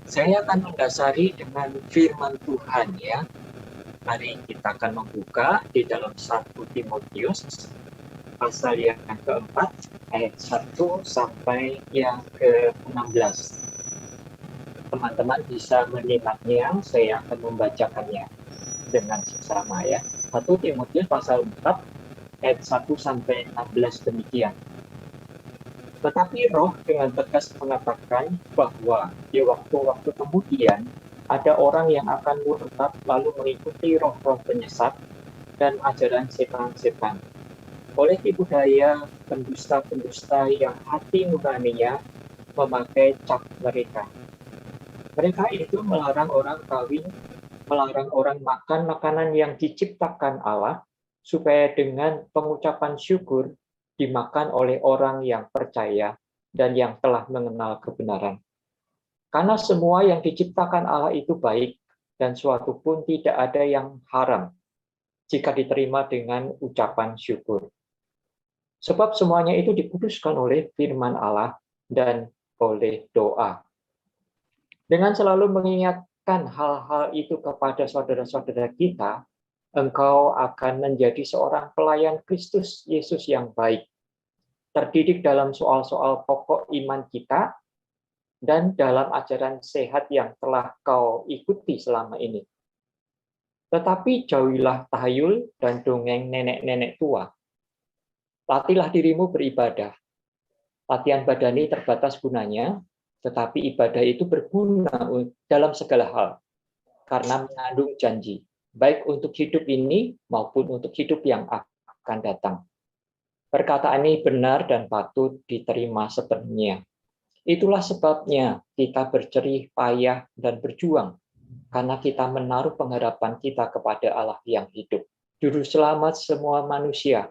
Saya akan mendasari dengan firman Tuhan ya. Mari kita akan membuka di dalam 1 Timotius pasal yang keempat ayat 1 sampai yang ke-16. Teman-teman bisa menyimaknya, saya akan membacakannya dengan seksama ya. 1 Timotius pasal 4 ayat 1 sampai 16 demikian. Tetapi Roh dengan tegas mengatakan bahwa di waktu-waktu kemudian ada orang yang akan murtad lalu mengikuti roh-roh penyesat dan ajaran setan-setan. Oleh tipu daya pendusta-pendusta yang hati nuraninya memakai cap mereka. Mereka itu melarang orang kawin, melarang orang makan makanan yang diciptakan Allah, supaya dengan pengucapan syukur dimakan oleh orang yang percaya dan yang telah mengenal kebenaran. Karena semua yang diciptakan Allah itu baik, dan suatu pun tidak ada yang haram jika diterima dengan ucapan syukur. Sebab semuanya itu dikuduskan oleh firman Allah dan oleh doa. Dengan selalu mengingatkan hal-hal itu kepada saudara-saudara kita, engkau akan menjadi seorang pelayan Kristus Yesus yang baik, terdidik dalam soal-soal pokok iman kita, dan dalam ajaran sehat yang telah kau ikuti selama ini. Tetapi jauhilah tahayul dan dongeng nenek-nenek tua. Latihlah dirimu beribadah. Latihan badani terbatas gunanya, tetapi ibadah itu berguna dalam segala hal, karena mengandung janji, baik untuk hidup ini maupun untuk hidup yang akan datang. Perkataan ini benar dan patut diterima sepenuhnya. Itulah sebabnya kita berjerih payah dan berjuang, karena kita menaruh pengharapan kita kepada Allah yang hidup, juru selamat semua manusia,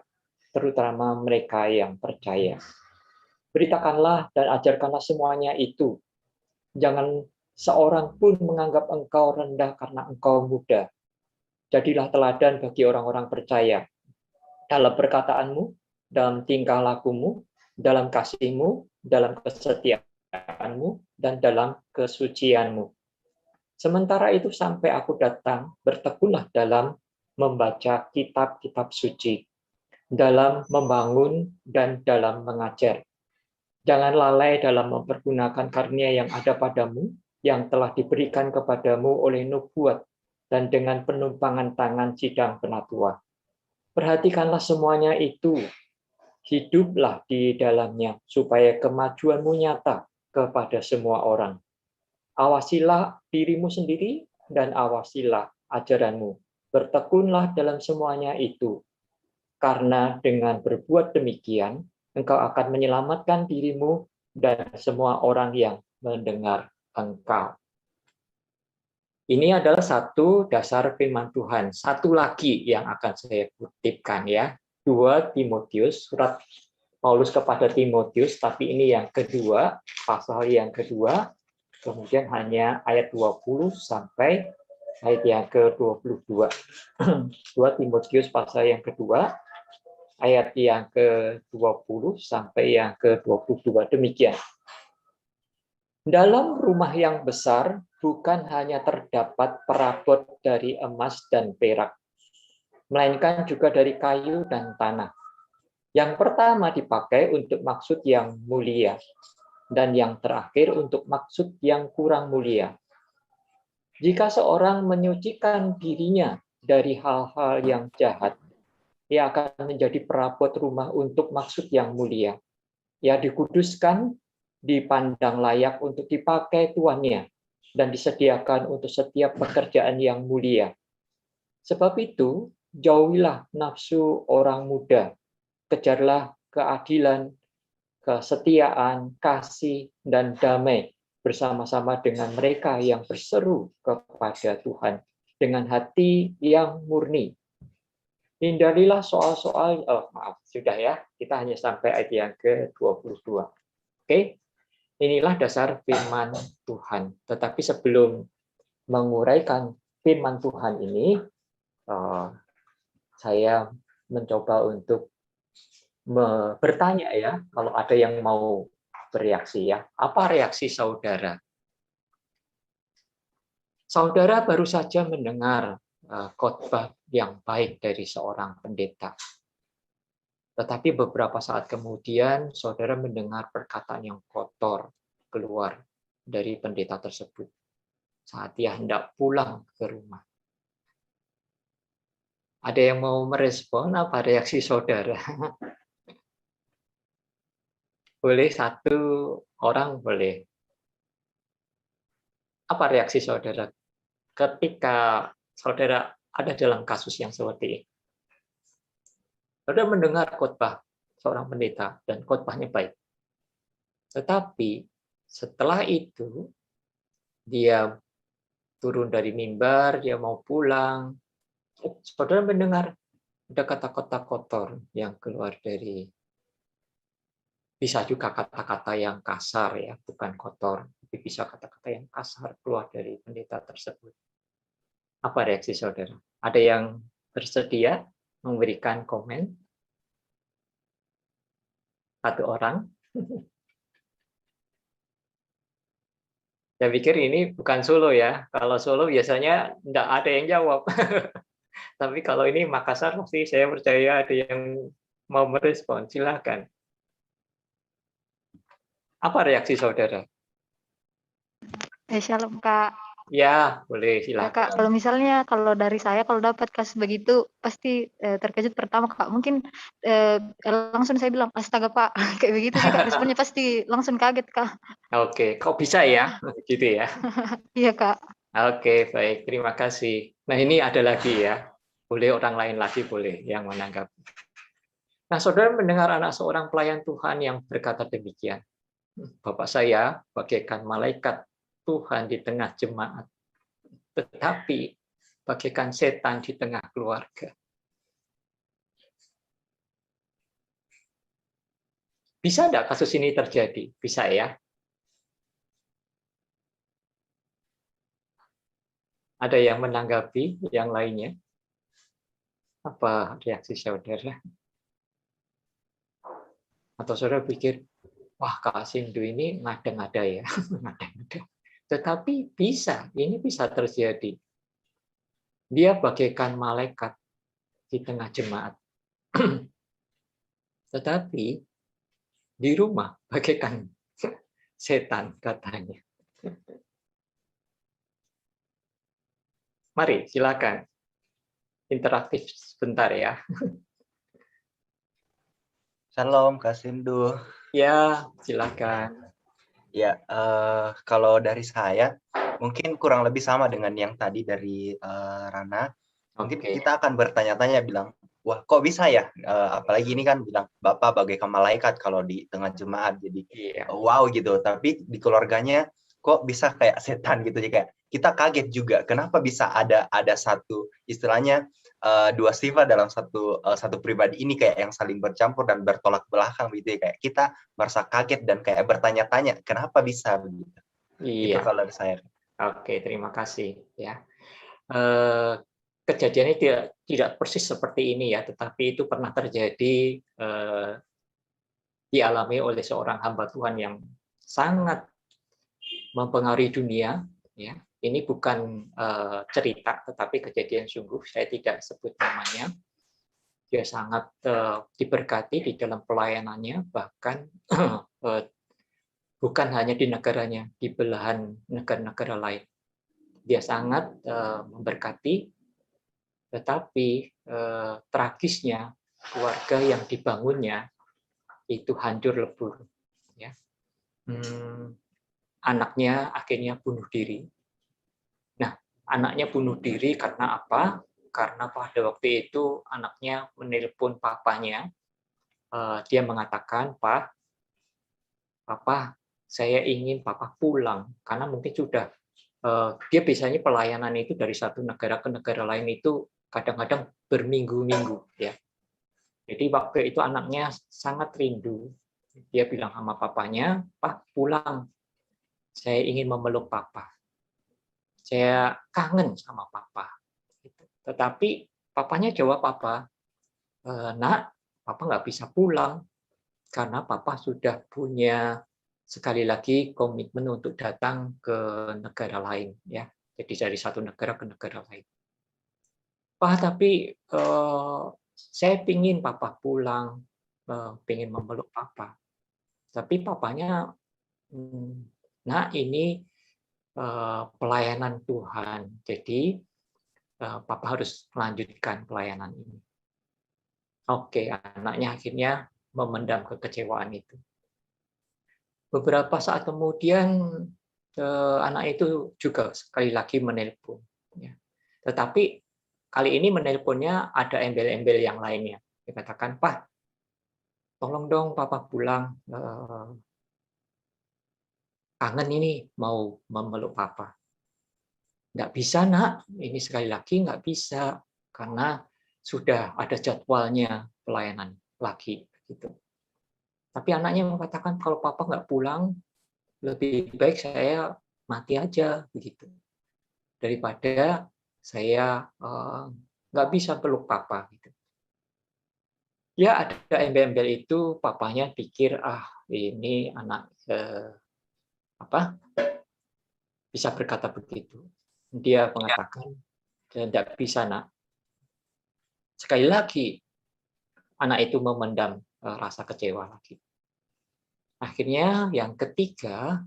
terutama mereka yang percaya. Beritakanlah dan ajarkanlah semuanya itu. Jangan seorang pun menganggap engkau rendah karena engkau muda. Jadilah teladan bagi orang-orang percaya dalam perkataanmu, dalam tingkah lakumu, dalam kasihmu, dalam kesetiaanmu, dan dalam kesucianmu. Sementara itu sampai aku datang, bertekunlah dalam membaca kitab-kitab suci, dalam membangun dan dalam mengajar. Jangan lalai dalam mempergunakan karunia yang ada padamu, yang telah diberikan kepadamu oleh nubuat dan dengan penumpangan tangan sidang penatua. Perhatikanlah semuanya itu, hiduplah di dalamnya, supaya kemajuanmu nyata kepada semua orang. Awasilah dirimu sendiri dan awasilah ajaranmu. Bertekunlah dalam semuanya itu, karena dengan berbuat demikian, engkau akan menyelamatkan dirimu dan semua orang yang mendengar engkau. Ini adalah satu dasar firman Tuhan. Satu lagi yang akan saya kutipkan ya. 2 Timotius, surat Paulus kepada Timotius, tapi ini yang kedua, pasal yang kedua, kemudian hanya ayat 20 sampai ayat yang ke-22. 2 Timotius pasal yang kedua, ayat yang ke-20 sampai yang ke-22. Demikian. Dalam rumah yang besar bukan hanya terdapat perabot dari emas dan perak, melainkan juga dari kayu dan tanah. Yang pertama dipakai untuk maksud yang mulia, dan yang terakhir untuk maksud yang kurang mulia. Jika seorang menyucikan dirinya dari hal-hal yang jahat, ia akan menjadi perabot rumah untuk maksud yang mulia. Ia dikuduskan, dipandang layak untuk dipakai tuannya, dan disediakan untuk setiap pekerjaan yang mulia. Sebab itu, jauhilah nafsu orang muda, kejarlah keadilan, kesetiaan, kasih, dan damai bersama-sama dengan mereka yang berseru kepada Tuhan dengan hati yang murni. Hindarilah soal-soal, sudah ya, kita hanya sampai ayat yang ke-22. Oke, inilah dasar firman Tuhan. Tetapi sebelum menguraikan firman Tuhan ini, saya mencoba untuk bertanya ya, kalau ada yang mau bereaksi ya. Apa reaksi saudara? Saudara baru saja mendengar khotbah yang baik dari seorang pendeta. Tetapi beberapa saat kemudian, saudara mendengar perkataan yang kotor keluar dari pendeta tersebut saat dia hendak pulang ke rumah. Ada yang mau merespon apa reaksi saudara? Boleh satu orang boleh. Apa reaksi saudara ketika saudara ada dalam kasus yang seperti ini? Saudara mendengar khotbah seorang pendeta dan khotbahnya baik. Tetapi setelah itu dia turun dari mimbar, dia mau pulang. Saudara mendengar ada kata-kata kotor yang keluar dari, bisa juga kata-kata yang kasar ya, bukan kotor, tapi bisa kata-kata yang kasar keluar dari pendeta tersebut. Apa reaksi saudara? Ada yang bersedia memberikan komen? Satu orang? Saya pikir ini bukan Solo ya. Kalau Solo biasanya tidak ada yang jawab. Tapi kalau ini Makassar, pasti saya percaya ada yang mau merespon. Silakan. Apa reaksi saudara? Shalom Kak. Ya, boleh Ya Kak, silakan. kalau misalnya kalau dari saya kalau dapat kasus begitu pasti terkejut pertama Kak. Mungkin langsung saya bilang astaga Pak, kayak begitu sih Kak. Responnya pasti langsung kaget Kak. Oke, kok bisa ya? Gitu ya. Iya Kak. Oke, baik. Terima kasih. Nah, ini ada lagi ya. Boleh orang lain lagi boleh yang menanggapi. Nah, saudara mendengar anak seorang pelayan Tuhan yang berkata demikian. Bapak saya bagaikan malaikat Tuhan di tengah jemaat, tetapi bagaikan setan di tengah keluarga. Bisa enggak kasus ini terjadi? Bisa ya. Ada yang menanggapi yang lainnya? Apa reaksi saudara? Atau saudara pikir, wah Kak Sindu ini ngada-ngada ya. Ngada-ngada. Tetapi bisa, ini bisa terjadi. Dia bagaikan malaikat di tengah jemaat. Tetapi di rumah bagaikan setan katanya. Mari, silakan. Interaktif sebentar ya. Shalom, Kak Sindu. Ya, silakan. Ya, kalau dari saya, mungkin kurang lebih sama dengan yang tadi dari Rana. Mungkin Oke. kita akan bertanya-tanya bilang, wah kok bisa ya? Apalagi ini kan bilang, Bapak bagaikan malaikat kalau di tengah jemaat. Jadi Iya. wow gitu. Tapi di keluarganya kok bisa kayak setan gitu. Jadi kayak kita kaget juga. Kenapa bisa ada satu istilahnya dua sifat dalam satu pribadi ini kayak yang saling bercampur dan bertolak belakang gitu ya. Kayak kita merasa kaget dan kayak bertanya-tanya kenapa bisa begitu. Itu Iya. kalau dari saya. Oke, terima kasih ya. Kejadiannya tidak persis seperti ini ya, tetapi itu pernah terjadi, dialami oleh seorang hamba Tuhan yang sangat mempengaruhi dunia ya. Ini bukan cerita tetapi kejadian sungguh, saya tidak sebut namanya. Dia sangat diberkati di dalam pelayanannya, bahkan bukan hanya di negaranya, di belahan negara-negara lain. Dia sangat memberkati, tetapi tragisnya keluarga yang dibangunnya itu hancur lebur. Ya. Anaknya akhirnya bunuh diri. Nah, anaknya bunuh diri karena apa? Karena pada waktu itu anaknya menelpon papanya. Dia mengatakan, Papa, saya ingin Papa pulang. Karena mungkin sudah, dia biasanya pelayanan itu dari satu negara ke negara lain itu kadang-kadang berminggu-minggu. Ya. Jadi waktu itu anaknya sangat rindu. Dia bilang sama papanya, Pak, pulang. Saya ingin memeluk Papa. Saya kangen sama Papa. Tetapi papanya jawab Papa, Nak, Papa nggak bisa pulang karena Papa sudah punya sekali lagi komitmen untuk datang ke negara lain. Ya, Jadi dari satu negara ke negara lain. Pak, tapi saya pingin papa pulang, pingin memeluk papa. Tapi papanya, nah ini pelayanan Tuhan. Jadi papa harus melanjutkan pelayanan ini. Oke, anaknya akhirnya memendam kekecewaan itu. Beberapa saat kemudian anak itu juga sekali lagi menelpon. Ya. Tetapi kali ini menelponnya ada embel-embel yang lainnya. Dia katakan, Pak, tolong dong papa pulang. Kangen ini mau memeluk papa. Nggak bisa, nak. Ini sekali lagi nggak bisa. Karena sudah ada jadwalnya pelayanan lagi. Gitu. Tapi anaknya mengatakan, kalau papa nggak pulang, lebih baik saya mati aja. Begitu. Daripada saya nggak bisa peluk papa. Gitu. Ya, ada embel-embel itu, papanya pikir, ini anak bisa berkata begitu. Dia mengatakan, tidak bisa, nak. Sekali lagi, anak itu memendam rasa kecewa lagi. Akhirnya yang ketiga,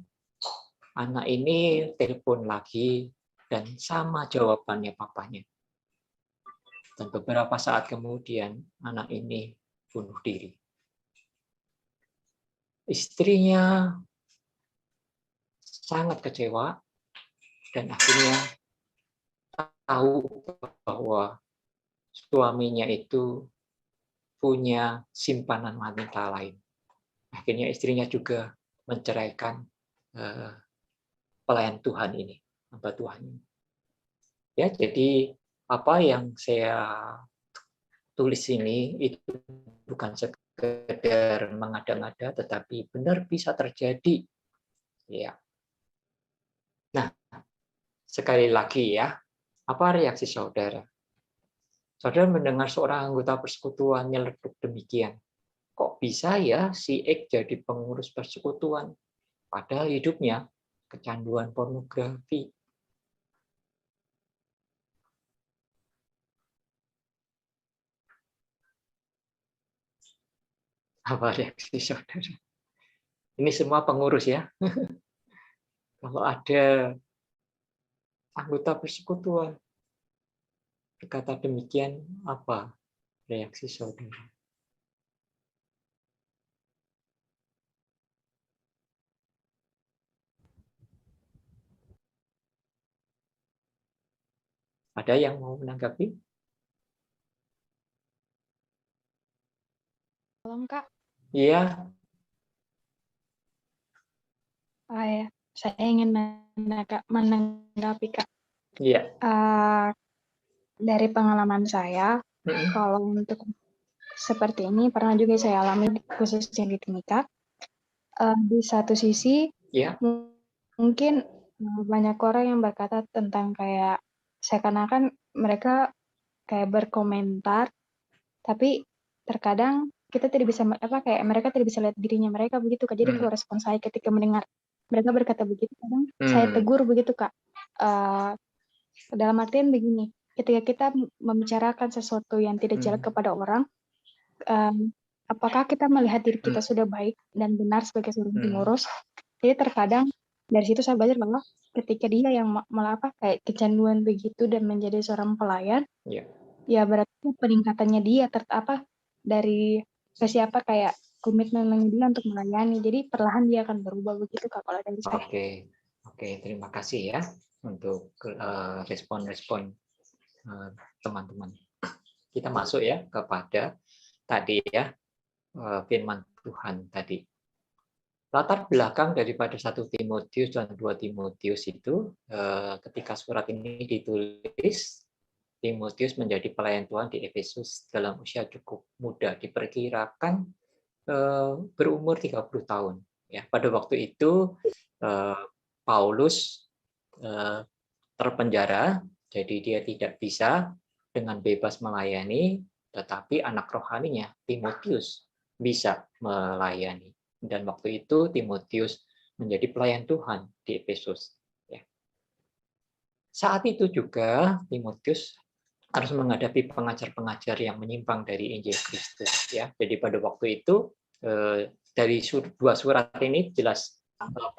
anak ini telepon lagi dan sama jawabannya papanya. Dan beberapa saat kemudian, anak ini bunuh diri. Istrinya sangat kecewa dan akhirnya tahu bahwa suaminya itu punya simpanan wanita lain. Akhirnya istrinya juga menceraikan pelayan Tuhan ini, hamba Tuhan ini. Ya, jadi apa yang saya tulis ini itu bukan sekedar mengada-ngada, tetapi benar bisa terjadi. Ya. Nah, sekali lagi ya, apa reaksi saudara? Saudara mendengar seorang anggota persekutuan nyeletuk demikian. Kok bisa ya si X jadi pengurus persekutuan? Padahal hidupnya kecanduan pornografi. Apa reaksi saudara? Ini semua pengurus ya. Kalau ada anggota persekutuan berkata demikian, apa reaksi saudara? Ada yang mau menanggapi? Tolong Kak. Iya. Ya. Saya ingin menanggapi Kak. Iya. Dari pengalaman saya, kalau untuk seperti ini pernah juga saya alami khususnya di Timika. Di satu sisi, mungkin banyak orang yang berkata tentang kayak seakan-akan mereka kayak berkomentar, tapi terkadang kita tidak bisa kayak mereka tidak bisa lihat dirinya mereka begitu Kak. Jadi kalau respon saya ketika mendengar mereka berkata begitu, kadang saya tegur begitu Kak. Dalam artian begini, ketika kita membicarakan sesuatu yang tidak jelek kepada orang, apakah kita melihat diri kita sudah baik dan benar sebagai seorang pengurus? Jadi terkadang dari situ saya belajar bahwa ketika dia yang malah kayak kecanduan begitu dan menjadi seorang pelayan, ya berarti peningkatannya dia dari siapa kayak komitmennya dia untuk melayani. Jadi perlahan dia akan berubah begitu Kak kalau dari saya. Oke, terima kasih ya untuk respon-respon teman-teman. Kita masuk ya kepada tadi ya firman Tuhan tadi. Latar belakang daripada 1 Timotius dan 2 Timotius itu ketika surat ini ditulis, Timotius menjadi pelayan Tuhan di Efesus dalam usia cukup muda, diperkirakan berumur 30 tahun. Ya, pada waktu itu Paulus terpenjara, jadi dia tidak bisa dengan bebas melayani, tetapi anak rohaninya Timotius bisa melayani. Dan waktu itu Timotius menjadi pelayan Tuhan di Efesus. Saat itu juga Timotius harus menghadapi pengajar-pengajar yang menyimpang dari Injil Kristus, ya. Jadi pada waktu itu dari dua surat ini jelas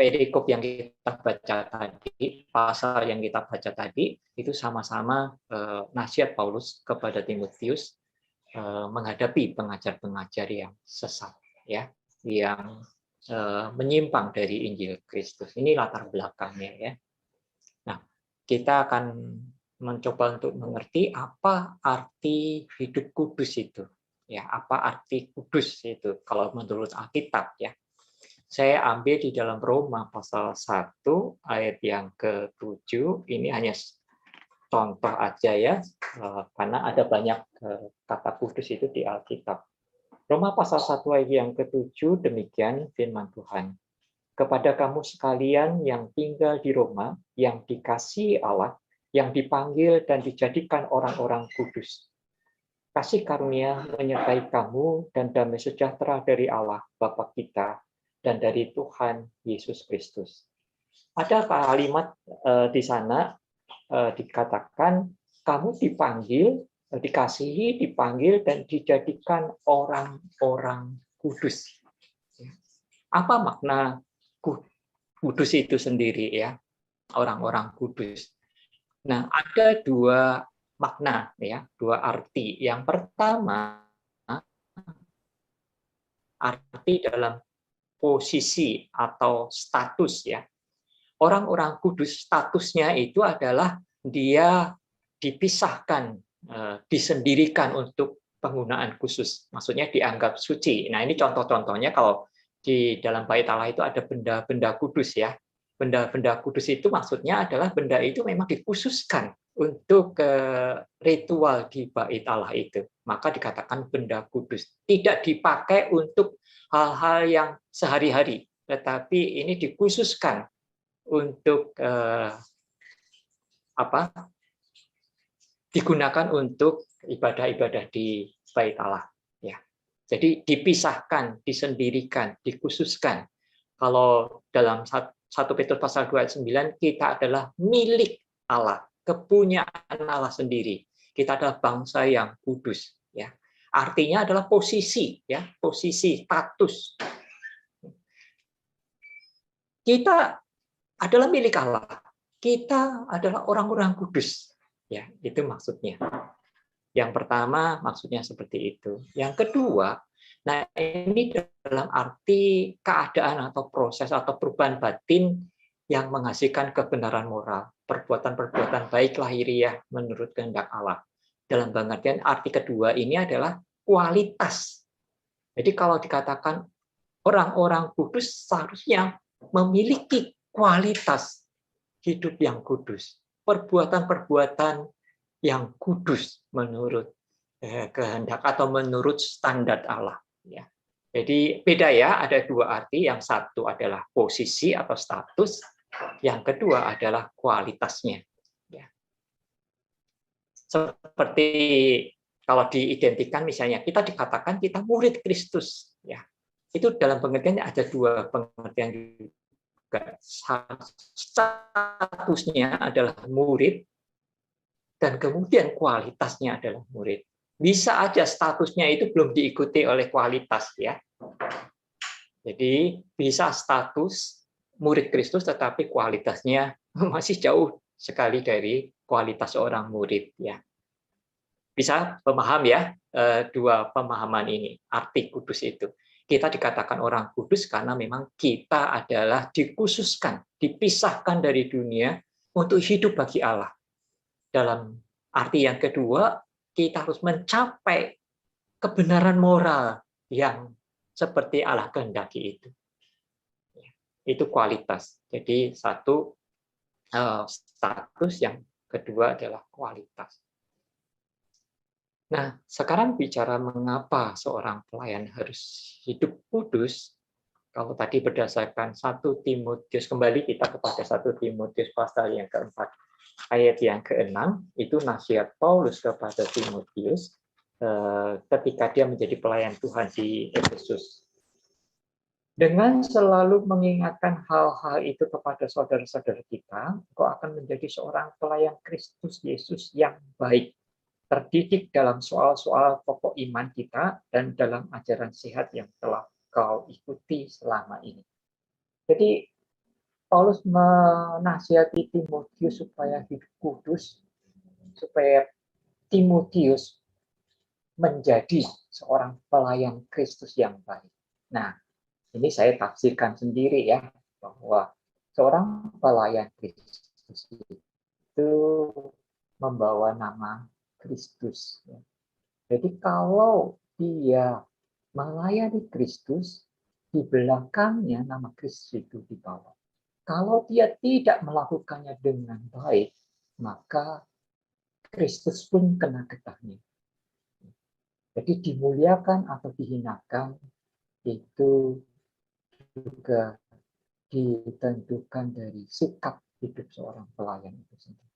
perikop yang kita baca tadi, pasal yang kita baca tadi itu sama-sama nasihat Paulus kepada Timotius menghadapi pengajar-pengajar yang sesat, ya, yang menyimpang dari Injil Kristus. Ini latar belakangnya, ya. Nah, kita akan mencoba untuk mengerti apa arti hidup kudus itu, ya, apa arti kudus itu kalau menurut Alkitab, ya. Saya ambil di dalam Roma pasal 1 ayat yang ke-7, ini hanya contoh aja, ya, karena ada banyak kata kudus itu di Alkitab. Roma pasal 1 ayat yang ke-7, demikian firman Tuhan. Kepada kamu sekalian yang tinggal di Roma, yang dikasihi Allah, yang dipanggil dan dijadikan orang-orang kudus. Kasih karunia menyertai kamu dan damai sejahtera dari Allah Bapa kita dan dari Tuhan Yesus Kristus. Ada kalimat di sana dikatakan kamu dipanggil, dikasihi, dipanggil dan dijadikan orang-orang kudus. Apa makna kudus itu sendiri, ya? Orang-orang kudus. Nah, ada dua makna, ya, dua arti. Yang pertama, arti dalam posisi atau status, ya. Orang-orang kudus statusnya itu adalah dia dipisahkan, disendirikan untuk penggunaan khusus. Maksudnya dianggap suci. Nah, ini contoh-contohnya kalau di dalam bait Allah itu ada benda-benda kudus, ya. Benda-benda kudus itu maksudnya adalah benda itu memang dikhususkan untuk ritual di bait Allah itu. Maka dikatakan benda kudus. Tidak dipakai untuk hal-hal yang sehari-hari, tetapi ini dikhususkan untuk digunakan untuk ibadah-ibadah di bait Allah, ya. Jadi dipisahkan, disendirikan, dikhususkan. Kalau dalam 1 Petrus pasal 2 ayat 9, kita adalah milik Allah, kepunyaan Allah sendiri. Kita adalah bangsa yang kudus, ya. Artinya adalah posisi, ya, posisi, status. Kita adalah milik Allah. Kita adalah orang-orang kudus, ya, itu maksudnya. Yang pertama maksudnya seperti itu. Yang kedua, nah ini dalam arti keadaan atau proses atau perubahan batin yang menghasilkan kebenaran moral, perbuatan-perbuatan baik lahiriah menurut kehendak Allah. Dalam pengertian arti kedua ini adalah kualitas. Jadi kalau dikatakan orang-orang kudus seharusnya memiliki kualitas hidup yang kudus, perbuatan-perbuatan yang kudus menurut kehendak atau menurut standar Allah, ya. Jadi beda, ya, ada dua arti. Yang satu adalah posisi atau status, yang kedua adalah kualitasnya, ya. Seperti kalau diidentikan misalnya kita dikatakan kita murid Kristus, ya. Itu dalam pengertian ada dua pengertian juga. Statusnya adalah murid dan kemudian kualitasnya adalah murid. Bisa aja statusnya itu belum diikuti oleh kualitas, ya. Jadi bisa status murid Kristus tetapi kualitasnya masih jauh sekali dari kualitas seorang murid, ya. Bisa paham, ya, dua pemahaman ini, arti kudus itu. Kita dikatakan orang kudus karena memang kita adalah dikhususkan, dipisahkan dari dunia untuk hidup bagi Allah. Dalam arti yang kedua, kita harus mencapai kebenaran moral yang seperti Allah kehendaki itu. Itu kualitas. Jadi satu status, yang kedua adalah kualitas. Nah, sekarang bicara mengapa seorang pelayan harus hidup kudus. Kalau tadi berdasarkan 1 Timotius, kembali kita kepada 1 Timotius pasal yang keempat, ayat yang ke-6, itu nasihat Paulus kepada Timotius ketika dia menjadi pelayan Tuhan di Efesus. Dengan selalu mengingatkan hal-hal itu kepada saudara-saudara kita, engkau akan menjadi seorang pelayan Kristus Yesus yang baik, terdidik dalam soal-soal pokok iman kita dan dalam ajaran sehat yang telah kau ikuti selama ini. Jadi Paulus menasihati Timotius supaya hidup kudus, supaya Timotius menjadi seorang pelayan Kristus yang baik. Nah, ini saya tafsirkan sendiri ya, bahwa seorang pelayan Kristus itu membawa nama Kristus. Jadi kalau dia melayani Kristus, di belakangnya nama Kristus itu dibawa. Kalau dia tidak melakukannya dengan baik, maka Kristus pun kena getahnya. Jadi dimuliakan atau dihinakan itu juga ditentukan dari sikap hidup seorang pelayan itu sendiri.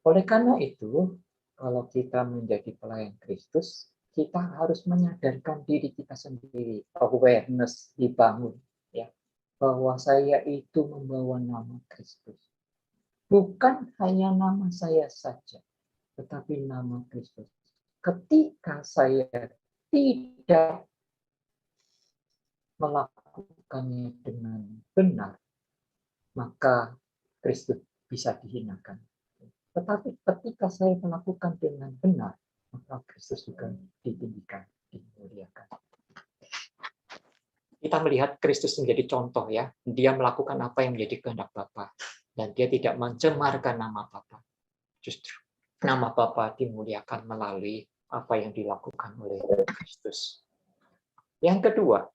Oleh karena itu, kalau kita menjadi pelayan Kristus, kita harus menyadarkan diri kita sendiri, awareness dibangun, ya, bahwa saya itu membawa nama Kristus. Bukan hanya nama saya saja, tetapi nama Kristus. Ketika saya tidak melakukannya dengan benar, maka Kristus bisa dihinakan. Tetapi ketika saya melakukan dengan benar, maka Kristus juga ditinggikan, dimuliakan. Kita melihat Kristus menjadi contoh ya. Dia melakukan apa yang menjadi kehendak Bapa dan dia tidak mencemarkan nama Bapa. Justru nama Bapa dimuliakan melalui apa yang dilakukan oleh Kristus. Yang kedua,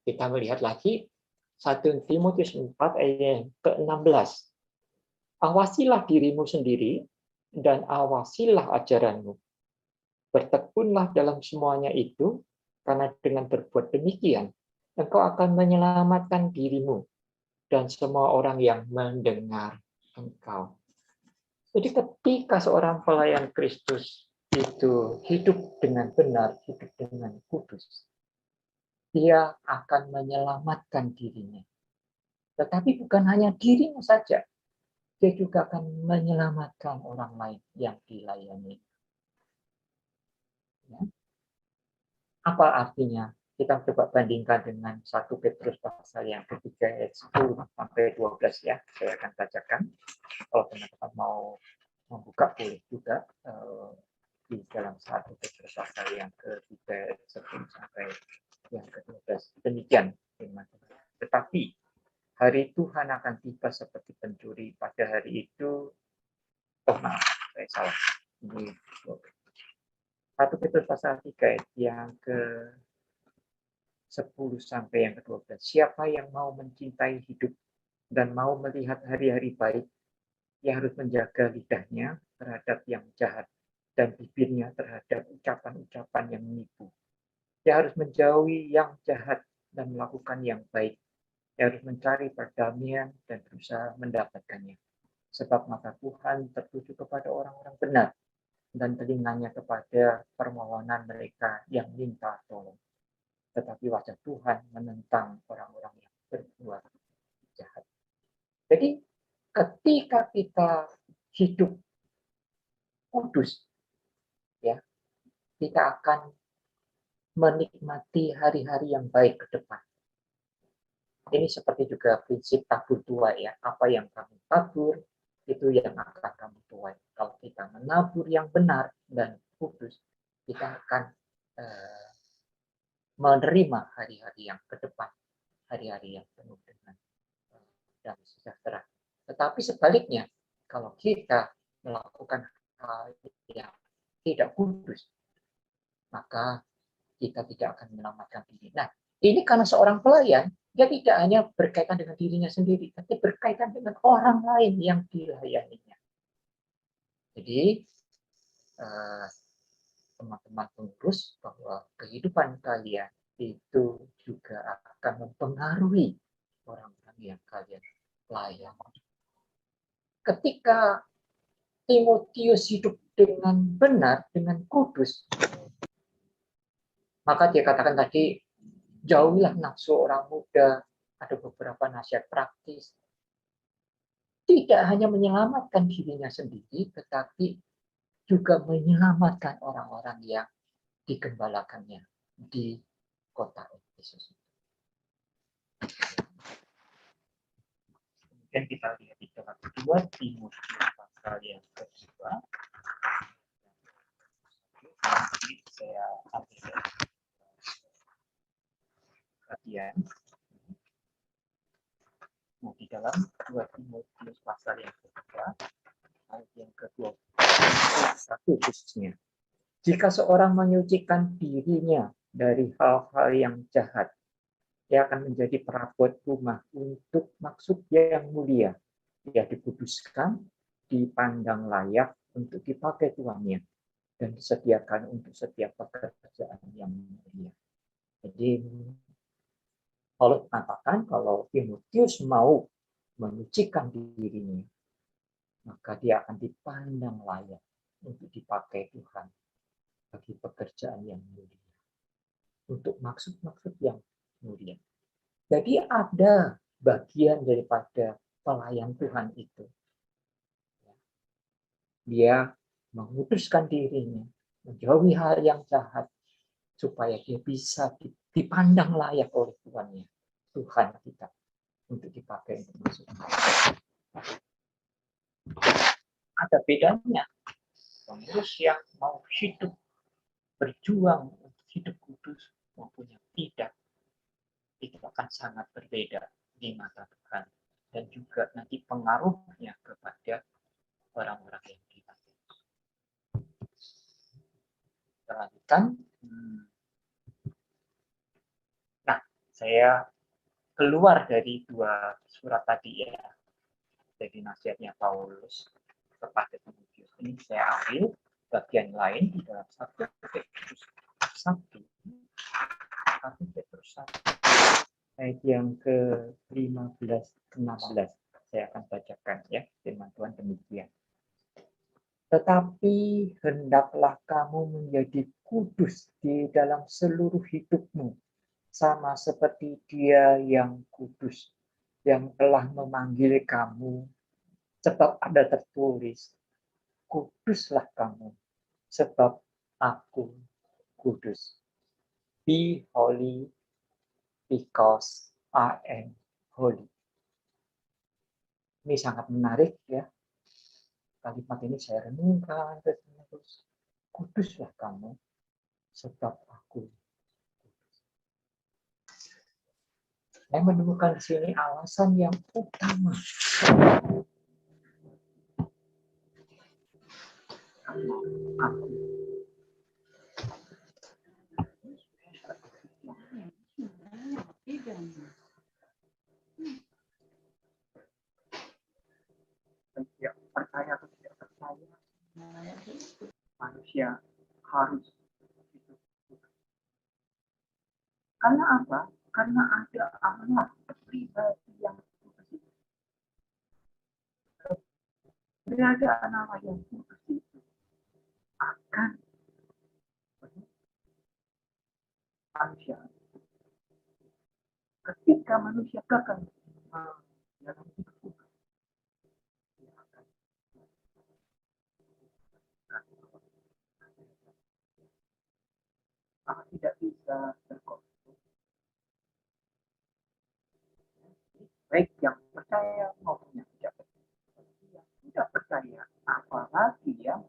kita melihat lagi 1 Timotius 4 ayat ke-16. Awasilah dirimu sendiri dan awasilah ajaranmu. Bertekunlah dalam semuanya itu, karena dengan berbuat demikian, engkau akan menyelamatkan dirimu dan semua orang yang mendengar engkau. Jadi ketika seorang pelayan Kristus itu hidup dengan benar, hidup dengan kudus, dia akan menyelamatkan dirinya. Tetapi bukan hanya dirinya saja, dia juga akan menyelamatkan orang lain yang dilayani. Ya. Apa artinya? Kita coba bandingkan dengan 1 Petrus pasal yang ketiga ayat 10 sampai 12 ya. Saya akan bacakan. Kalau teman-teman mau membuka boleh juga di dalam 1 Petrus pasal yang ketiga ayat 10 sampai yang ke-12. Demikian firman Tuhan. Tetapi hari Tuhan akan tiba seperti pencuri. Pada hari itu, saya salah. Ini 1 Petrus pasal 3 yang ke-10 sampai yang ke-12. Siapa yang mau mencintai hidup dan mau melihat hari-hari baik, ia harus menjaga lidahnya terhadap yang jahat dan bibirnya terhadap ucapan-ucapan yang menipu. Ia harus menjauhi yang jahat dan melakukan yang baik. Ia harus mencari perdamaian dan berusaha mendapatkannya. Sebab mata Tuhan tertuju kepada orang-orang benar dan telinganya kepada permohonan mereka yang minta tolong. Tetapi wajah Tuhan menentang orang-orang yang berbuat jahat. Jadi ketika kita hidup kudus, ya, kita akan menikmati hari-hari yang baik ke depan. Ini seperti juga prinsip tabur tuai ya. Apa yang kamu tabur, itu yang akan kamu tuai. Kalau kita menabur yang benar dan kudus, kita akan menerima hari-hari yang ke depan, hari-hari yang penuh dengan damai sejahtera. Tetapi sebaliknya, kalau kita melakukan hal yang tidak kudus, maka kita tidak akan menyelamatkan diri. Nah, ini karena seorang pelayan, dia tidak hanya berkaitan dengan dirinya sendiri, tapi berkaitan dengan orang lain yang dilayaninya. Jadi, teman-teman pengurus bahwa kehidupan kalian itu juga akan mempengaruhi orang-orang yang kalian layani. Ketika Timotius hidup dengan benar, dengan kudus, Maka dia katakan tadi, jauhilah nafsu orang muda. Ada beberapa nasihat praktis. Tidak hanya menyelamatkan dirinya sendiri, tetapi juga menyelamatkan orang-orang yang digembalakannya di kota Efesus. Kemudian kita lihat di dalam 2 Timotius pasal yang kedua. Nanti saya ambil perhatian. Nah, di dalam 2 Timotius pasal yang kedua, ayat yang ke-21 khususnya. Jika seorang menyucikan dirinya dari hal-hal yang jahat, dia akan menjadi perabot rumah untuk maksud yang mulia. Dia dikuduskan, dipandang layak untuk dipakai tuannya, dan disediakan untuk setiap pekerjaan yang mulia. Jadi, Paulus mengatakan kalau Timotius mau menyucikan dirinya, maka dia akan dipandang layak untuk dipakai Tuhan bagi pekerjaan yang mulia, untuk maksud-maksud yang mulia. Jadi ada bagian daripada pelayan Tuhan itu. Dia menguduskan dirinya, menjauhi hal yang jahat, supaya dia bisa dipandang layak oleh Tuhannya, Tuhan kita, untuk dipakai untuk masuk. Ada bedanya pengurus yang mau hidup berjuang untuk hidup kudus maupun yang tidak, itu akan sangat berbeda di mata Tuhan, dan juga nanti pengaruhnya kepada orang-orang yang dipakai. Kita lanjutkan. Nah, saya keluar dari 2 surat tadi ya, dari nasihatnya Paulus kepada Timotius. Ini saya ambil bagian lain di dalam 1 Petrus 1 ayat yang ke-15-16. Saya akan bacakan ya, firman Tuhan demikian. Tetapi hendaklah kamu menjadi kudus di dalam seluruh hidupmu, sama seperti Dia yang kudus, yang telah memanggil kamu. Sebab ada tertulis, kuduslah kamu, sebab aku kudus. Be holy because I am holy. Ini sangat menarik ya. Kalimat ini saya renungkan terus. Kuduslah kamu, sebab aku kudus. Saya menemukan di sini alasan yang utama. Aku. Ya, percaya atau tidak percaya, manusia harus hidup. Karena apa? Karena ada amanah pribadi yang kudus. Berada nama yang kudus itu akan manusia. Ketika manusia gagal dalam hidup kudus, dia akan tidak bisa terkontrol. Baik yang percaya maupun yang tidak percaya. Yang tidak percaya, apalagi yang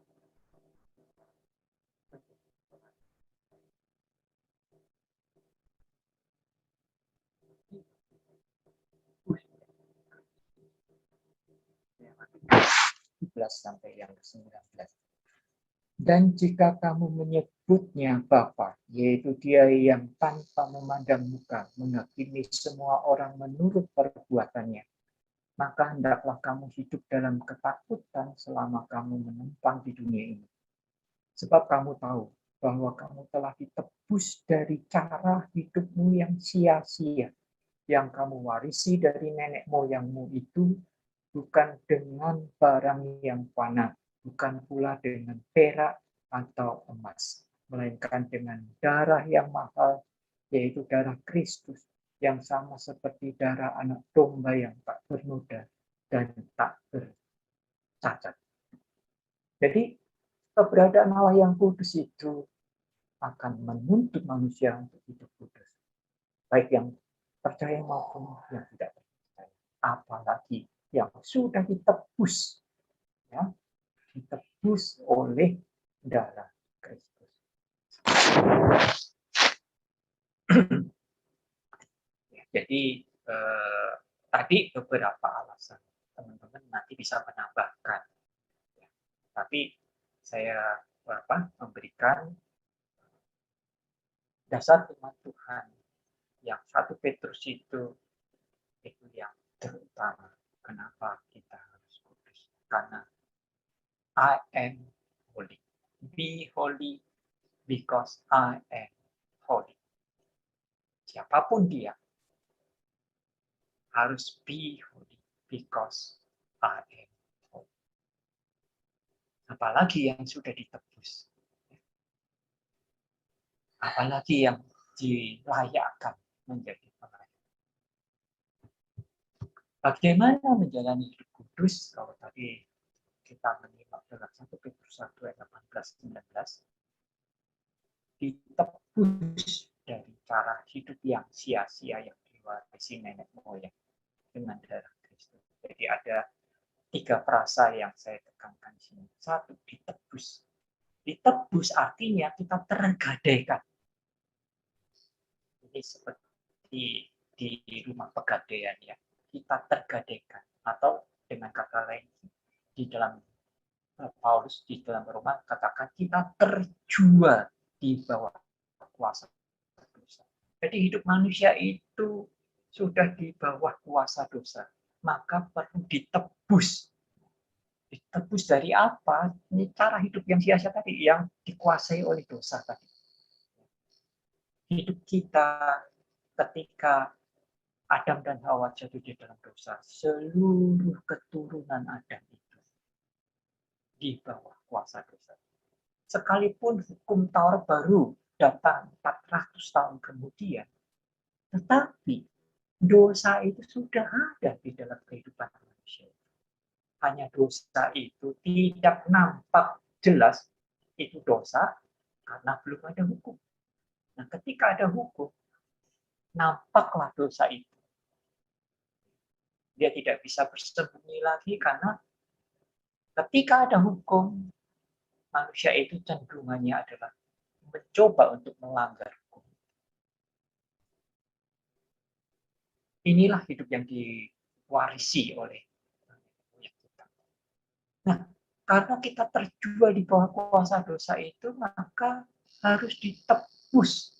sampai yang ke-19. Dan jika kamu menyebutnya Bapa, yaitu Dia yang tanpa memandang muka menghakimi semua orang menurut perbuatannya, maka hendaklah kamu hidup dalam ketakutan selama kamu menumpang di dunia ini. Sebab kamu tahu bahwa kamu telah ditebus dari cara hidupmu yang sia-sia, yang kamu warisi dari nenek moyangmu itu, bukan dengan barang yang fana, bukan pula dengan perak atau emas, melainkan dengan darah yang mahal, yaitu darah Kristus, yang sama seperti darah anak domba yang tak bernoda dan tak bercacat. Jadi keberadaan Allah yang kudus itu akan menuntut manusia untuk hidup kudus, baik yang percaya maupun yang tidak percaya. Apalagi yang sudah ditebus, ya, ditebus oleh darah Kristus. Jadi tadi beberapa alasan, teman-teman nanti bisa menambahkan. Ya. Tapi saya memberikan dasar firman Tuhan yang 1 Petrus itu yang terutama. Kenapa kita harus kudus? Karena I am holy. Be holy because I am holy. Siapapun dia harus be holy because I am holy. Apalagi yang sudah ditebus. Apalagi yang dilayakkan menjadi pelayan. Bagaimana menjalani hidup kudus? Kalau tadi kita menyimak dalam 1 Petrus 1 ayat 18-19, ditebus dari cara hidup yang sia-sia yang diwarisi nenek moyang dengan darah Kristus. Jadi ada 3 frasa yang saya tekankan di sini. 1, ditebus. Ditebus artinya kita tergadaikan. Ini seperti di rumah pegadaian ya, kita tergadaikan, atau dengan kata lain di dalam Paulus di dalam Roma katakan kita terjual di bawah kuasa dosa. Jadi hidup manusia itu sudah di bawah kuasa dosa, maka perlu ditebus. Ditebus dari apa? Ini cara hidup yang sia-sia tadi, yang dikuasai oleh dosa tadi. Hidup kita ketika Adam dan Hawa jatuh di dalam dosa, seluruh keturunan Adam itu di bawah kuasa dosa. Sekalipun hukum Taurat baru datang 400 tahun kemudian, tetapi dosa itu sudah ada di dalam kehidupan manusia. Hanya dosa itu tidak nampak jelas itu dosa karena belum ada hukum. Nah, ketika ada hukum, nampaklah dosa itu. Dia tidak bisa bersembunyi lagi karena ketika ada hukum, manusia itu cenderungannya adalah mencoba untuk melanggar hukum. Inilah hidup yang diwarisi oleh kita. Nah, karena kita terjual di bawah kuasa dosa itu, maka harus ditebus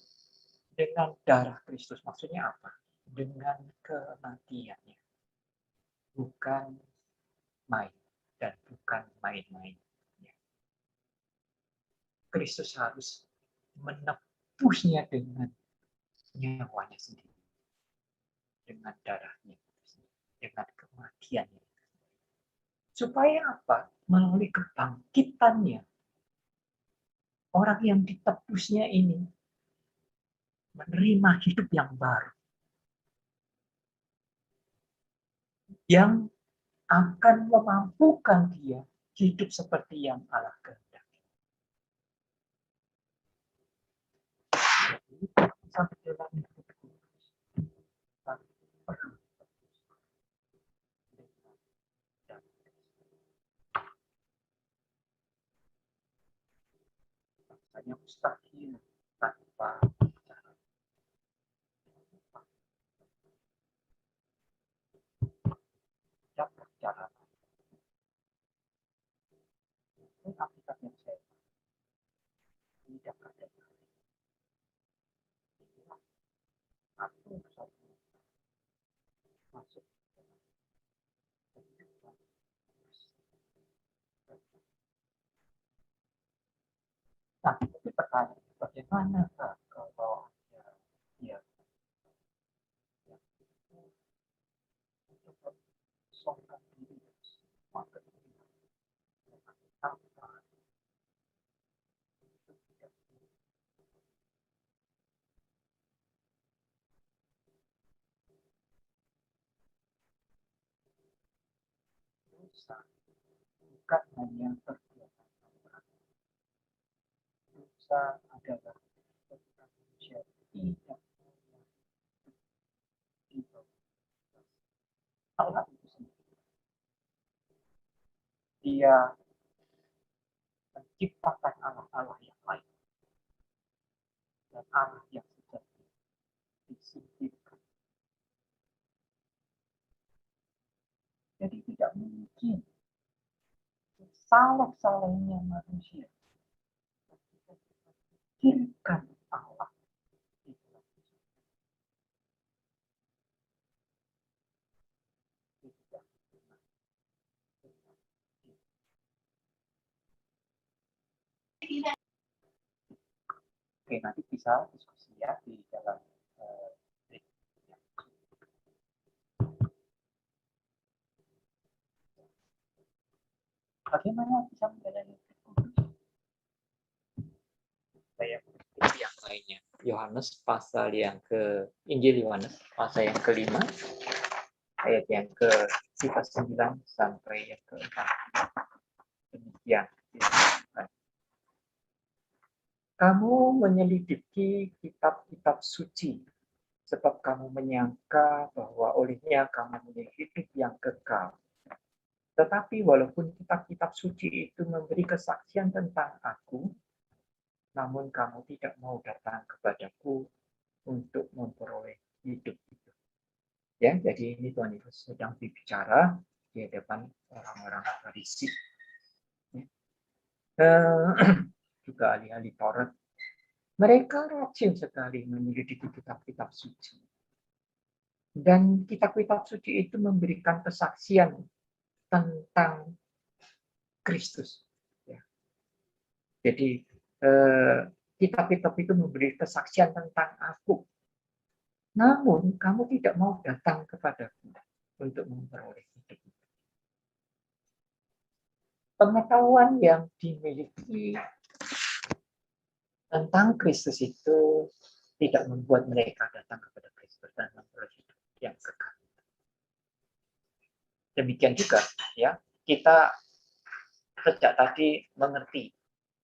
dengan darah Kristus. Maksudnya apa? Dengan kematiannya. Bukan main dan bukan main-main. Kristus harus menebusnya dengan nyawanya sendiri, dengan darahnya, dengan kematiannya. Supaya apa? Melalui kebangkitannya, orang yang ditebusnya ini menerima hidup yang baru, yang akan memampukan dia hidup seperti yang Allah kehendaki. Sampai dalam hidup kudus, perlu hanya mustahil tanpa cara. Dapat cara. Ini Alkitab yang saya tidak ada. Aku masuk nah, itu pertanyaan, bagaimana kalau ya untuk sombong diri maka tanpa dosa bukan hanya perbuatan orang. Dosa adalah ketika manusia tidak di bawah Allah itu sendiri. Dia menciptakan Allah-Allah yang lain dan Allah yang sejati disingkirkan. Jadi tidak mungkin salah-salahnya manusia memikirkan Allah. Oke, nanti bisa diskusi ya di dalam bagaimana bisa menjalani yang lainnya. Yohanes pasal yang Injil Yohanes pasal yang ke-5 ayat yang ke-9 sampai yang ke-4. Demikian. Kamu menyelidiki kitab-kitab suci sebab kamu menyangka bahwa olehnya kamu memiliki hidup yang kekal. Tetapi walaupun kitab-kitab suci itu memberi kesaksian tentang aku, namun kamu tidak mau datang kepadaku untuk memperoleh hidup itu. Ya, jadi ini Tuhan Yesus sedang berbicara di hadapan orang-orang Farisi. Juga ahli-ahli Taurat. Mereka rajin sekali menyelidiki kitab-kitab suci. Dan kitab-kitab suci itu memberikan kesaksian tentang Kristus. Ya. Jadi kitab-kitab itu memberi kesaksian tentang aku. Namun kamu tidak mau datang kepadaku untuk memperoleh hidup. Pengetahuan yang dimiliki tentang Kristus itu tidak membuat mereka datang kepada Kristus dan memperoleh hidup yang kekal. Demikian juga ya, kita sejak tadi mengerti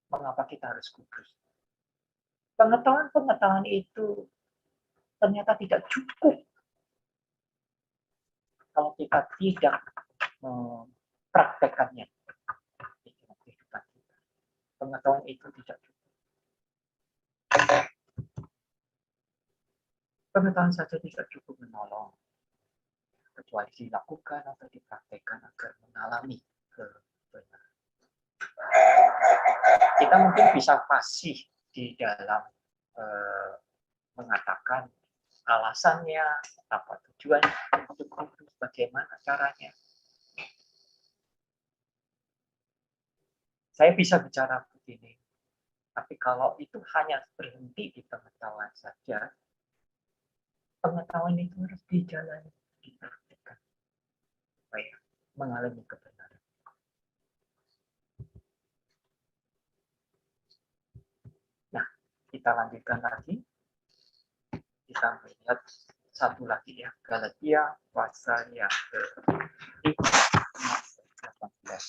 mengapa kita harus kudus. Pengetahuan itu ternyata tidak cukup kalau kita tidak mempraktekannya di kehidupan kita. Pengetahuan itu tidak cukup. Pengetahuan saja tidak cukup menolong, kecuali dilakukan atau dipraktekkan agar mengalami kebenaran. Kita mungkin bisa fasih di dalam mengatakan alasannya, apa tujuannya untuk itu, bagaimana caranya. Saya bisa bicara begini, tapi kalau itu hanya berhenti di pengetahuan saja, pengetahuan itu harus dijalani, dipraktikkan supaya mengalami kebenaran. Nah, kita lanjutkan lagi. Kita melihat satu lagi ya, Galatia pasal yang ke-18,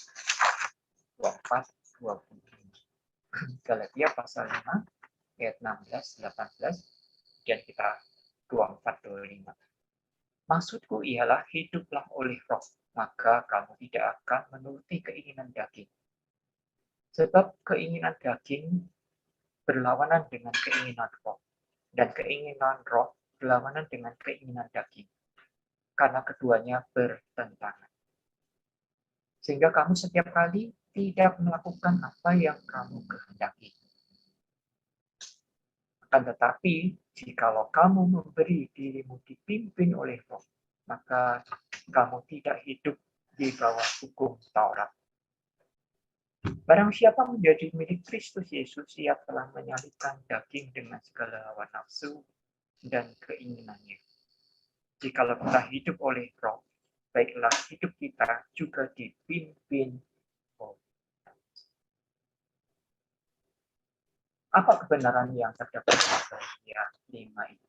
24-25. Galatia pasal 5 ayat 16-18 dan kita 24-25. Maksudku ialah hiduplah oleh roh, maka kamu tidak akan menuruti keinginan daging. Sebab keinginan daging berlawanan dengan keinginan roh, dan keinginan roh berlawanan dengan keinginan daging, karena keduanya bertentangan. Sehingga kamu setiap kali tidak melakukan apa yang kamu kehendaki. Akan tetapi, jikalau kamu memberi dirimu dipimpin oleh roh, maka kamu tidak hidup di bawah hukum Taurat. Barang siapa menjadi milik Kristus Yesus, ia telah menyalibkan daging dengan segala hawa nafsu dan keinginannya. Jikalau kita hidup oleh roh, baiklah hidup kita juga dipimpin oleh. Apa kebenaran yang terdapat di Galatia 5 ini?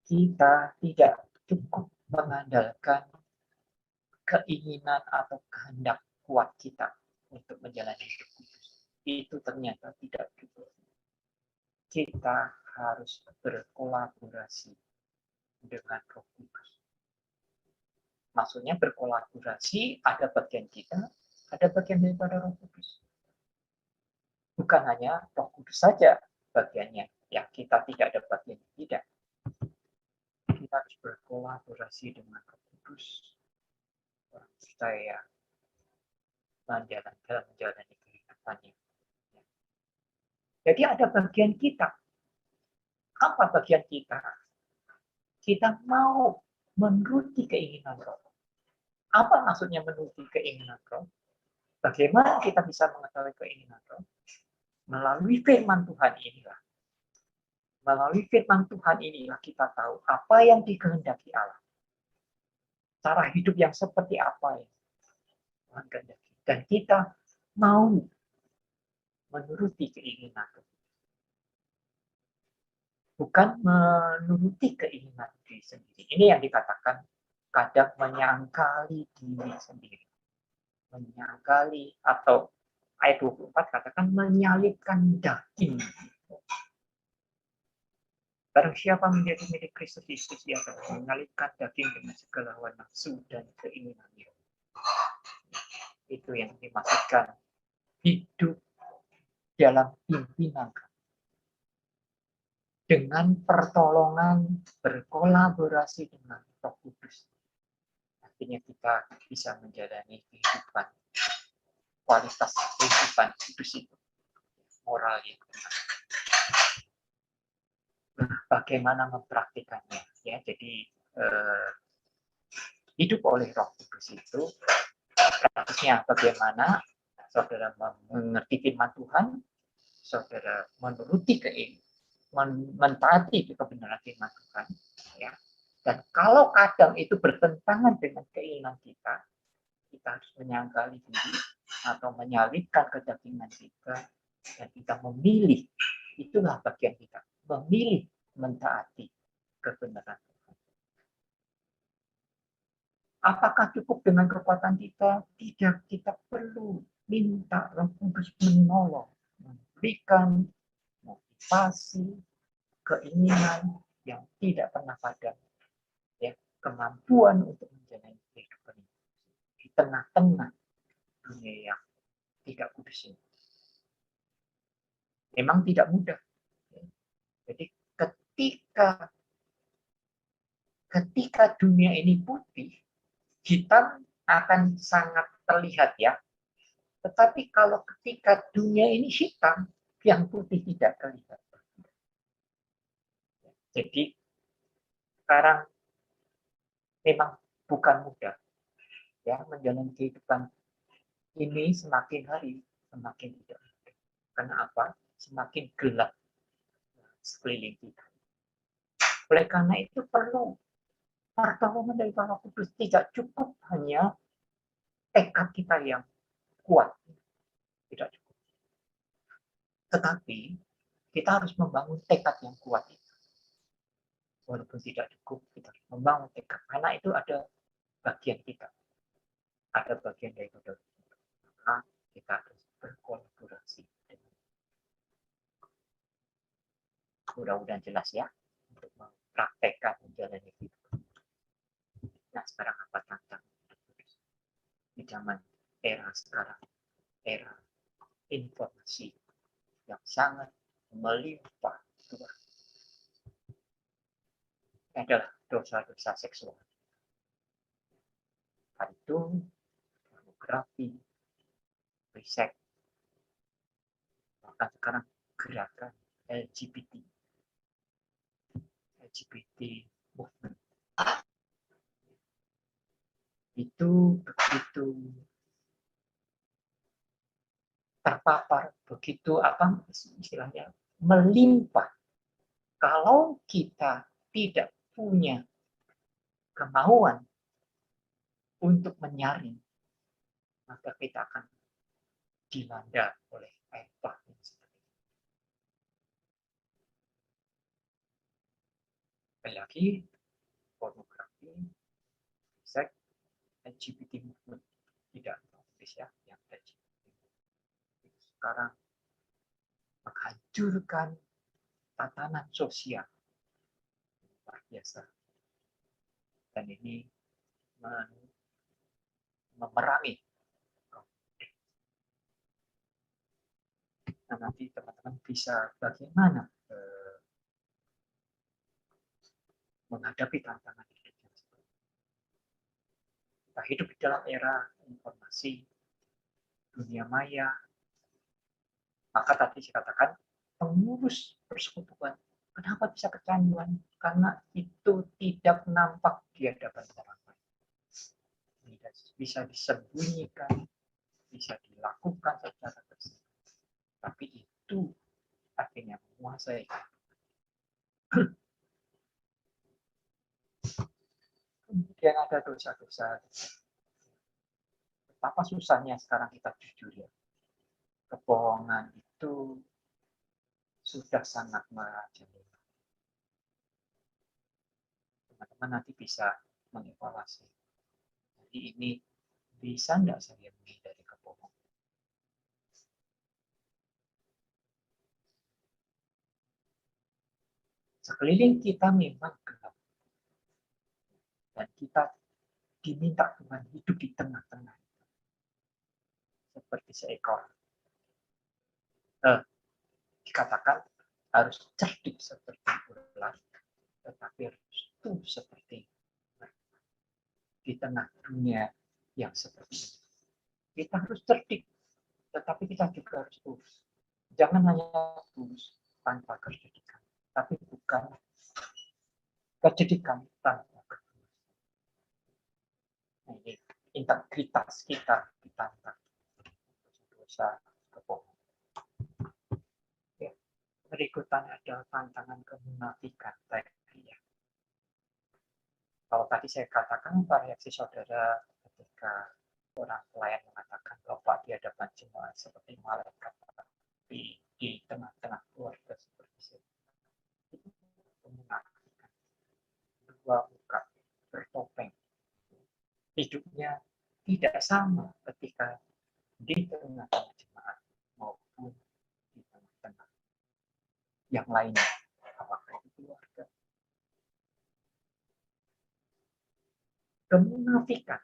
Kita tidak cukup mengandalkan keinginan atau kehendak kuat kita untuk menjalani hidup kudus itu ternyata tidak cukup. Kita harus berkolaborasi dengan Roh Kudus. Maksudnya berkolaborasi, ada bagian kita, ada bagian daripada Roh Kudus. Bukan hanya Roh Kudus saja bagiannya, yang kita tidak ada bagian, tidak. Kita harus berkolaborasi dengan Roh Kudus supaya menjalani kehidupannya. Jadi ada bagian kita. Apa bagian kita? Kita mau menuruti keinginan Roh. Apa maksudnya menuruti keinginan Roh? Bagaimana kita bisa mengetahui keinginan Roh? Melalui firman Tuhan inilah. Melalui firman Tuhan inilah kita tahu apa yang dikehendaki Allah. Cara hidup yang seperti apa yang Tuhan kehendaki. Dan kita mau menuruti keinginan Roh. Bukan menuruti keinginan diri sendiri. Ini yang dikatakan kadang menyangkali diri sendiri. Menyangkali, atau ayat 24 katakan menyalibkan daging. Barang siapa menjadi milik Kristus Yesus, dia akan menyalibkan daging dengan segala hawa nafsu dan keinginannya. Itu yang dimaksudkan hidup dalam pimpinan dengan pertolongan berkolaborasi dengan Roh Kudus. Artinya kita bisa menjalani kehidupan, kualitas kehidupan kudus itu, moral yang benar. Bagaimana mempraktikannya? Ya, jadi hidup oleh Roh Kudus itu praktisnya bagaimana? Saudara mengerti firman Tuhan, saudara menuruti mentaati kebenaran firman Tuhan, ya. Dan kalau kadang itu bertentangan dengan keinginan kita harus menyangkali diri atau menyalibkan kedagingan kita, dan kita memilih, itulah bagian kita, memilih mentaati kebenaran Tuhan. Apakah cukup dengan kekuatan kita? Tidak, kita perlu minta Roh Kudus menolong, memberikan motivasi, keinginan yang tidak pernah padam, ya, kemampuan untuk menjalani kehidupan ini di tengah-tengah dunia yang tidak kudus ini. Memang tidak mudah. Jadi ketika dunia ini putih, hitam akan sangat terlihat, ya. Tetapi kalau ketika dunia ini hitam, yang putih tidak terlihat. Jadi sekarang memang bukan mudah, ya, menjalani kehidupan ini. Semakin hari semakin tidak mudah. Karena apa? Semakin gelap sekeliling kita. Oleh karena itu perlu pertolongan dari Roh Kudus. Tidak cukup hanya tekad kita yang kuat, tidak cukup. Tetapi kita harus membangun tekad yang kuat itu. Walaupun tidak cukup, kita harus membangun tekad. Karena itu ada bagian kita. Ada bagian dari kita. Maka kita harus berkolaborasi. Mudah-mudahan jelas, ya, untuk mempraktekkan menjalani hidup. Nah, sekarang apa tantangan di zaman era sekarang? Era informasi yang sangat melimpah ruah. Adalah dosa-dosa seksual. Itu pornografi, seks, bahkan sekarang gerakan LGBT movement. Itu begitu terpapar, begitu apa istilahnya, melimpah. Kalau kita tidak punya kemauan untuk menyaring, maka kita akan dilanda oleh air bah yang seperti itu. Sekali lagi, pornografi, seks, LGBT movement, tidak notice ya, yang LGBT sekarang menghancurkan tatanan sosial luar biasa, dan ini memerangi. Nah, nanti teman-teman bisa bagaimana menghadapi tantangan hidup yang seperti ini. Kita hidup di dalam era informasi, dunia maya, maka tadi saya katakan pengurus persekutuan, kenapa bisa kecanduan? Karena itu tidak nampak di hadapan orang lain. Bisa disembunyikan, bisa dilakukan secara bersih. Tapi itu akhirnya menguasai. Kemudian ada dosa-dosa. Betapa susahnya sekarang kita jujur ya. Kebohongan itu sudah sangat merajalela. Teman-teman nanti bisa mengevaluasi. Jadi ini bisa enggak saya menghindari kebohongan? Sekeliling kita memang gelap. Dan kita diminta Tuhan hidup di tengah-tengah. Seperti seekor. Dikatakan harus cerdik seperti ular, tetapi harus tuh seperti di tengah dunia yang seperti ini. Kita harus cerdik, tetapi kita juga harus tulus. Jangan hanya tulus tanpa kecerdikan, tapi bukan kecerdikan tanpa ketulusan. Nah, ini integritas kita ditantang dosa kebohongan. Ya. Berikutnya adalah tantangan kemunafikan tadi ya. Kalau tadi saya katakan reaksi saudara ketika orang pelayan mengatakan bahwa di hadapan jemaat seperti malaikat, tapi di tengah-tengah keluarga seperti itu menafikan, dua muka, bertopeng. Hidupnya tidak sama ketika di tengah-tengah jemaat maupun di tengah-tengah yang lainnya, apakah itu keluarga. Kemunafikan,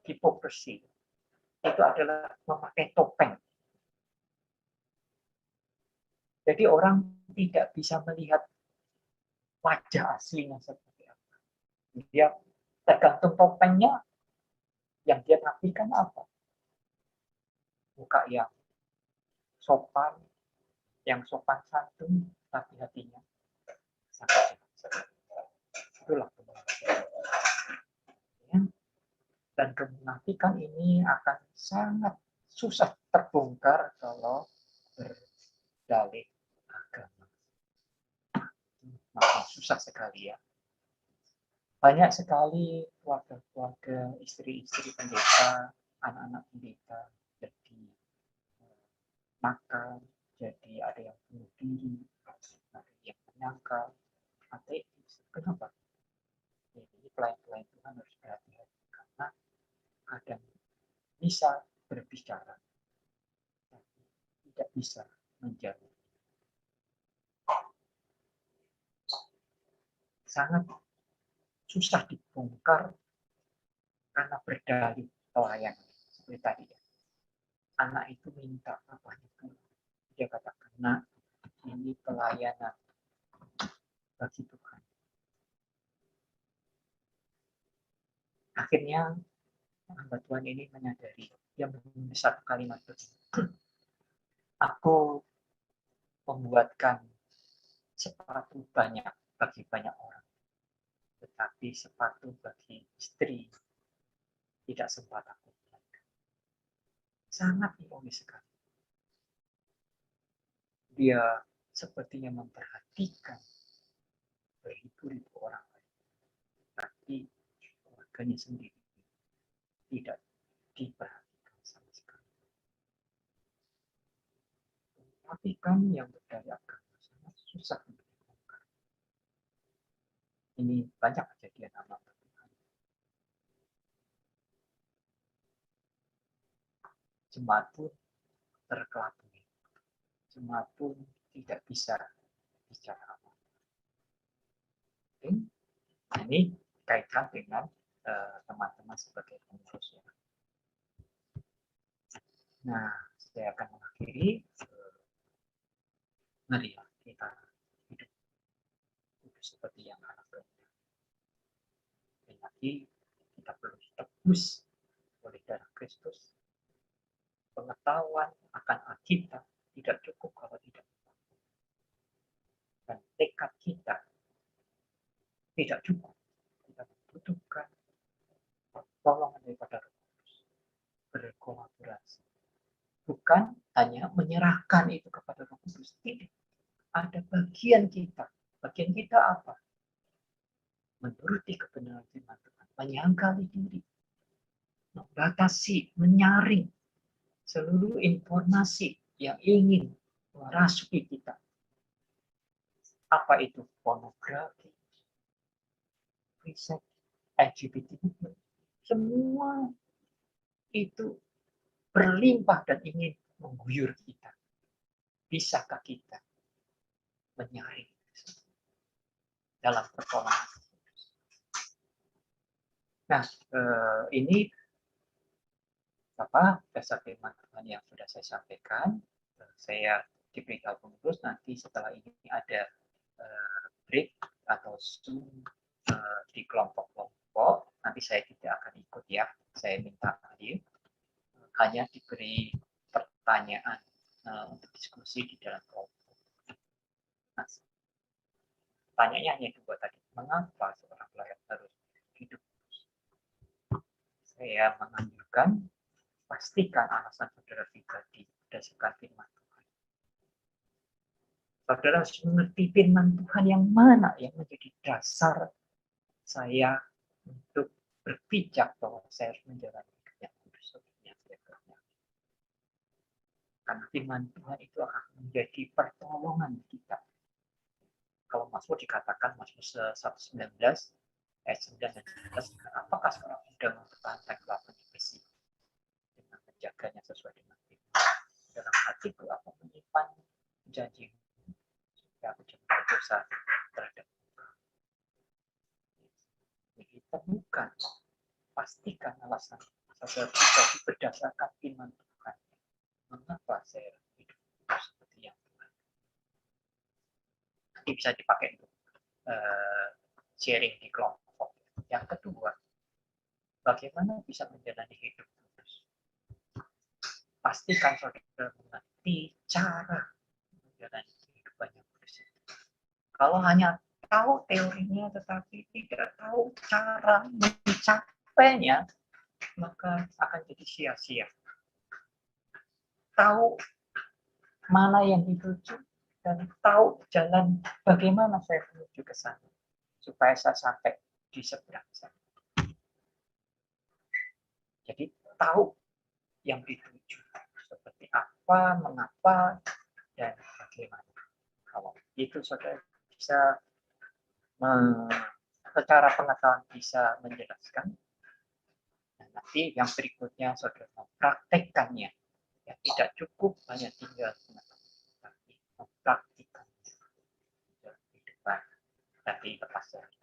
hipokrisi, itu adalah memakai topeng. Jadi orang tidak bisa melihat wajah aslinya seperti apa. Dia tergantung topengnya yang dia nafikan apa. Muka yang sopan, yang sopan santun, tapi hatinya sangat jahat. Itulah kemunafikan. Ya. Dan kemunafikan ini akan sangat susah terbongkar kalau berdalih agama. Makin susah sekali ya. Banyak sekali keluarga-keluarga, istri-istri pendeta, anak-anak pendeta jadi nakal, jadi ada yang bunuh diri, ada yang menyangkal, ateis. Kenapa? Jadi pelayan-pelayan Tuhan harus berhati-hati karena kadang bisa berbicara, tapi tidak bisa menjawab. Sangat susah dibongkar karena berdalih pelayanan seperti tadi ya. Anak itu minta apa itu, dia katakan, nah ini pelayanan bagi Tuhan. Akhirnya hamba Tuhan ini menyadari, dia menulis satu kalimat begini, aku membuatkan sepatu banyak bagi banyak orang, tetapi sepatu bagi istri tidak sempat aku buatkan. Sangat ironis sekali. Dia sepertinya memperhatikan beribu-ribu orang lain, tapi keluarganya sendiri tidak diperhatikan sama sekali. Tapi kan yang berdaya agama sangat susah untuk dibongkar. Ini banyak kejadian amal Tuhan. jemaat pun terkelabui, jemaat pun tidak bisa bicara apa. Oke? Nah, ini kaitkan dengan teman-teman sebagai pengurus ya. Nah, saya akan mengakhiri. Mari kita hidup seperti yang anak domba. Dan lagi kita perlu ditebus oleh darah Kristus. Pengetahuan akan Alkitab tidak cukup kalau tidak. Dan tekad kita tidak cukup. Kita membutuhkan pertolongan daripada Roh Kudus. Berkolaborasi. Bukan hanya menyerahkan itu kepada Roh Kudus. Tidak. Ada bagian kita. Bagian kita apa? Menuruti kebenaran firman Tuhan. Menyangkali diri. Membatasi, menyaring seluruh informasi yang ingin merasuki kita. Apa itu? Pornografi, riset, LGBT, semua itu berlimpah dan ingin mengguyur kita. Bisakah kita menyaring dalam pertolongan? Nah, ini dasar firman Tuhan yang sudah saya sampaikan. Saya diberitahu pengurus nanti setelah ini ada break atau Zoom di kelompok-kelompok. Nanti saya tidak akan ikut ya. Saya minta hadir. Hanya diberi pertanyaan untuk diskusi di dalam kelompok. Nah, pertanyaannya hanya dua tadi. Mengapa seorang pelayan harus hidup? Saya menganjurkan pastikan alasan saudara pribadi berdasarkan firman Tuhan. Saudara harus mengerti firman Tuhan yang mana yang menjadi dasar saya untuk berpijak bahwa saya harus menjalani hidup yang kudus seperti yang saya kerjakan. Karena firman Tuhan itu akan menjadi pertolongan kita. Kalau Mazmur dikatakan Mazmur 119 ayat 9 dan 11, apakah seorang muda mempertahankan kelapa di besi dengan menjaganya sesuai dengan firman? Dalam hatiku aku menyimpan janji supaya aku jangan berdosa terhadap engkau. Jadi temukan, pastikan alasan saudara pribadi berdasarkan firman Tuhan. Mengapa saya hidup seperti yang Tuhan? Nanti bisa dipakai untuk sharing di kelompok. Yang kedua, bagaimana bisa menjalani hidup kudus? Pastikan saudara mengerti cara menjalani kehidupan yang kudus. Kalau hanya tahu teorinya tetapi tidak tahu cara mencapainya, maka akan jadi sia-sia. Tahu mana yang dituju dan tahu jalan bagaimana saya menuju ke sana supaya saya sampai di seberang sana. Jadi tahu yang dituju seperti apa, mengapa, dan bagaimana. Kalau itu saudara bisa secara pengetahuan bisa menjelaskan. Dan nanti yang berikutnya saudara mempraktekkannya. Ya, tidak cukup hanya tinggal pengetahuan, tapi mempraktikkannya dalam kehidupan. Tapi lepas dari